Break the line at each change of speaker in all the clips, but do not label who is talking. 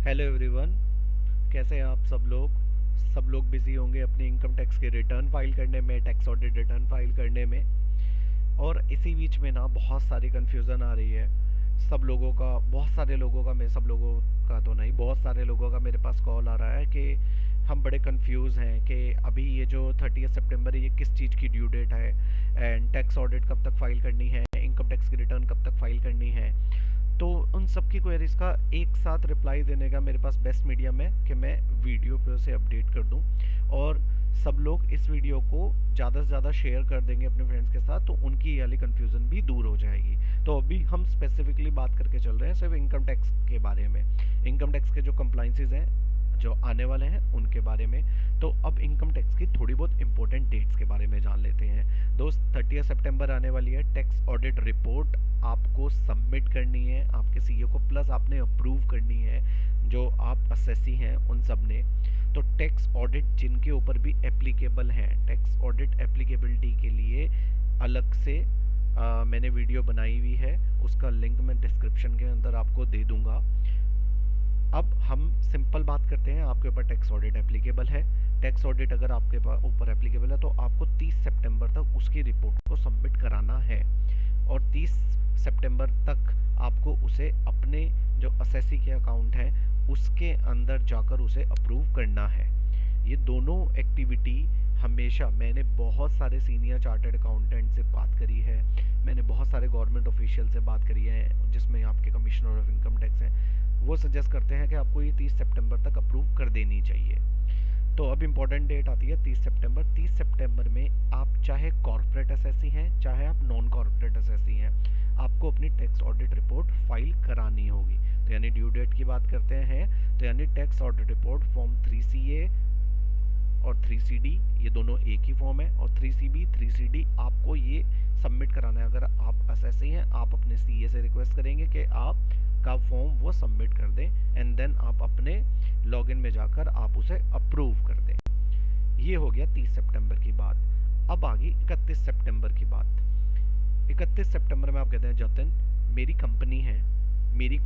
Hello everyone. कैसे हैं आप सब लोग बिजी होंगे अपनी इनकम टैक्स के रिटर्न फाइल करने में, टैक्स ऑडिट रिटर्न फाइल करने में। और इसी बीच में ना बहुत सारी कन्फ्यूज़न आ रही है। बहुत सारे लोगों का, मैं सब लोगों का तो नहीं, बहुत सारे लोगों का मेरे पास कॉल आ रहा है कि हम बड़े कंफ्यूज हैं कि अभी ये जो 30 सितंबर है ये किस चीज़ की ड्यू डेट है, एंड टैक्स ऑडिट कब तक फाइल करनी है, इनकम टैक्स की रिटर्न कब तक फाइल करनी है। तो उन सब की क्वेरीज का एक साथ रिप्लाई देने का मेरे पास बेस्ट मीडियम है कि मैं वीडियो पे उसे अपडेट कर दूं। और सब लोग इस वीडियो को ज़्यादा से ज़्यादा शेयर कर देंगे अपने फ्रेंड्स के साथ, तो उनकी ये वाली कन्फ्यूज़न भी दूर हो जाएगी। तो अभी हम स्पेसिफिकली बात करके चल रहे हैं सिर्फ इनकम टैक्स के बारे में, इनकम टैक्स के जो कंप्लाइंसेस हैं जो आने वाले हैं उनके बारे में। तो अब इनकम टैक्स की थोड़ी बहुत इंपॉर्टेंट डेट्स के बारे में जान लेते हैं। दोस्त, 30 सितंबर आने वाली है। टैक्स ऑडिट रिपोर्ट आपको सबमिट करनी है आपके सीए को, प्लस आपने अप्रूव करनी है जो आप असेसी हैं उन सब ने। तो टैक्स ऑडिट जिनके ऊपर भी एप्लीकेबल हैं, टैक्स ऑडिट एप्लीकेबिलिटी के लिए अलग से मैंने वीडियो बनाई हुई है, उसका लिंक मैं डिस्क्रिप्शन के अंदर आपको दे दूंगा। अब हम सिंपल बात करते हैं, आपके ऊपर टैक्स ऑडिट एप्लीकेबल है। टैक्स ऑडिट अगर आपके ऊपर एप्लीकेबल है तो आपको 30 सितंबर तक उसकी रिपोर्ट को सबमिट कराना है, और 30 सितंबर तक आपको उसे अपने जो असेसी के अकाउंट हैं उसके अंदर जाकर उसे अप्रूव करना है। ये दोनों एक्टिविटी हमेशा, मैंने बहुत सारे सीनियर चार्टर्ड अकाउंटेंट से बात करी है, मैंने बहुत सारे गवर्नमेंट ऑफिशियल से बात करी है जिसमें आपके कमिश्नर ऑफ इनकम टैक्स हैं, वो सजेस्ट करते हैं कि आपको ये 30 सितंबर तक अप्रूव कर देनी चाहिए। तो अब इम्पोर्टेंट डेट आती है 30 सितंबर। 30 सितंबर में आप चाहे कॉर्पोरेट असेसी हैं चाहे आप नॉन कॉर्पोरेट असेसी हैं, आपको अपनी टैक्स ऑडिट रिपोर्ट फाइल करानी होगी। तो यानी ड्यू डेट की बात करते हैं तो यानी tax audit report form 3CA और 3CD ये दोनों एक ही फॉर्म है, और 3CB 3CD आपको ये सबमिट कराना है। अगर आप असेसी हैं आप अपने सीए से रिक्वेस्ट करेंगे कि आप का फॉर्म वो सबमिट कर दें, एंड देन आप अपने लॉगिन में जाकर आप उसे अप्रूव कर दें। ये हो गया 30 सितंबर की बात। अब आ गई 31 सितंबर की बात। 31 सितंबर में आप कहते हैं जतिन, मेरी कंपनी है, मेरी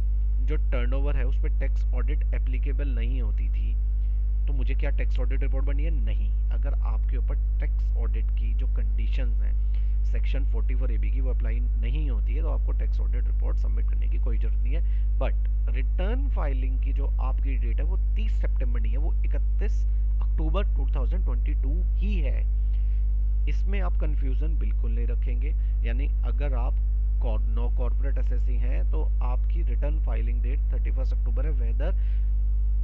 जो टर्नओवर है उस पर टैक्स ऑडिट एप्लीकेबल नहीं होती थी, तो मुझे क्या टैक्स ऑडिट रिपोर्ट बननी है? नहीं। अगर आपके ऊपर टैक्स ऑडिट की जो कंडीशंस हैं सेक्शन 44AB की वो अप्लाई नहीं होती है तो आपको टैक्स ऑडिट रिपोर्ट सबमिट करने की कोई जरूरत नहीं है। बट रिटर्न फाइलिंग की जो आपकी डेट है वो 30 सितंबर नहीं है, वो 31 अक्टूबर 2022 ही है। इसमें आप कंफ्यूजन बिल्कुल नहीं रखेंगे। यानी अगर आप नो कॉर्पोरेट असेसी हैं तो आपकी रिटर्न फाइलिंग डेट 31 अक्टूबर है, whether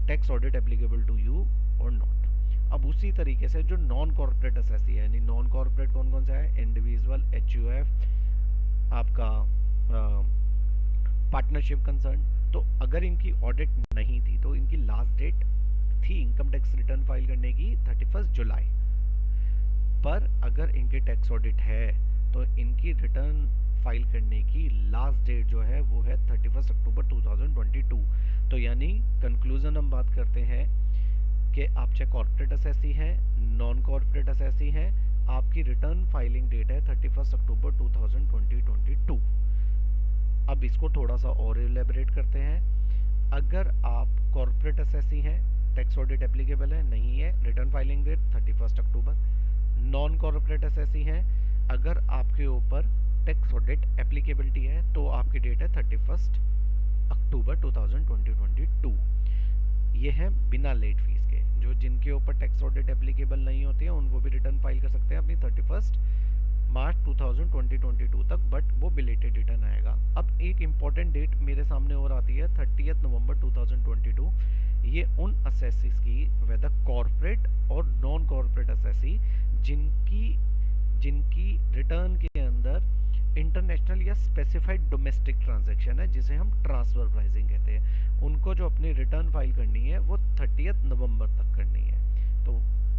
tax audit applicable to you और नॉट। अब उसी तरीके से जो नॉन कॉर्पोरेट असेसी है, यानी नॉन कॉर्पोरेट कौन कौन सा है? इंडिविजुअल, HUF, आपका पार्टनरशिप कंसर्न। तो अगर इनकी ऑडिट नहीं थी तो इनकी लास्ट डेट थी इनकम टैक्स रिटर्न फाइल करने की 31 जुलाई। पर अगर इनके टैक्स ऑडिट है तो इनकी रिटर्न फाइल करने की लास्ट डेट जो है वो है 31 अक्टूबर 2022। तो यानी कंक्लूजन हम बात करते हैं कि आप चाहे कॉर्पोरेट असेसी हैं नॉन कॉर्पोरेट असेसी हैं, आपकी रिटर्न फाइलिंग डेट है 31 अक्टूबर 2022। अब इसको थोड़ा सा और एलेबरेट करते हैं। अगर आप कॉर्पोरेट असेसी हैं, टैक्स ऑडिट एप्लीकेबल है नहीं है, रिटर्न फाइलिंग डेट 31 अक्टूबर। नॉन कॉर्पोरेट असेसी हैं, अगर आपके ऊपर टैक्स ऑडिट एप्लीकेबिलिटी है तो आपकी डेट है 31 अक्टूबर 2022। ये है बिना लेट फीस के। जो जिनके ऊपर टैक्स ऑडिट एप्लीकेबल नहीं होती है उनको भी रिटर्न फाइल कर सकते हैं अपनी 31 मार्च 2022 तक, बट वो बिलेटेड रिटर्न आएगा। अब एक इम्पॉर्टेंट डेट मेरे सामने और आती है 30 नवंबर 2022। ये उन असेसीज की, वेदर कॉर्पोरेट और नॉन कॉर्पोरेट असेसी, जिनकी रिटर्न के अंदर इंटरनेशनल या स्पेसिफाइड डोमेस्टिक ट्रांजैक्शन है जिसे हम ट्रांसफर प्राइसिंग कहते हैं, उनको जो अपनी रिटर्न फाइल करनी है वो 30 नवंबर तक करनी है। तो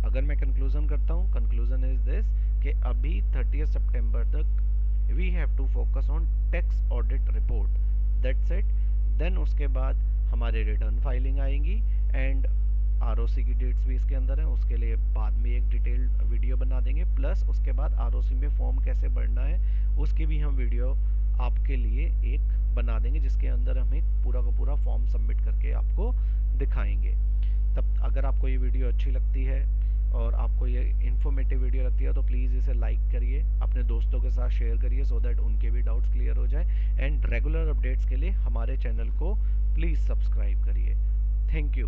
अगर मैं कंक्लूजन करता हूँ, कंक्लूजन इज दिस कि अभी 30 सितंबर तक we have to focus on tax audit report, that's it. Then उसके बाद हमारे रिटर्न फाइलिंग आएंगी, एंड ROC की डेट्स भी इसके अंदर है, उसके लिए बाद में एक डिटेल्ड वीडियो बना देंगे। प्लस उसके बाद ROC में फॉर्म कैसे भरना है उसकी भी हम वीडियो आपके लिए एक बना देंगे, जिसके अंदर हमें पूरा का पूरा फॉर्म सबमिट करके आपको दिखाएंगे। तब अगर आपको ये वीडियो अच्छी लगती है और आपको ये इन्फॉर्मेटिव वीडियो लगती है तो प्लीज़ इसे लाइक करिए, अपने दोस्तों के साथ शेयर करिए सो दैट उनके भी डाउट्स क्लियर हो जाए। एंड रेगुलर अपडेट्स के लिए हमारे चैनल को प्लीज़ सब्सक्राइब करिए। Thank you.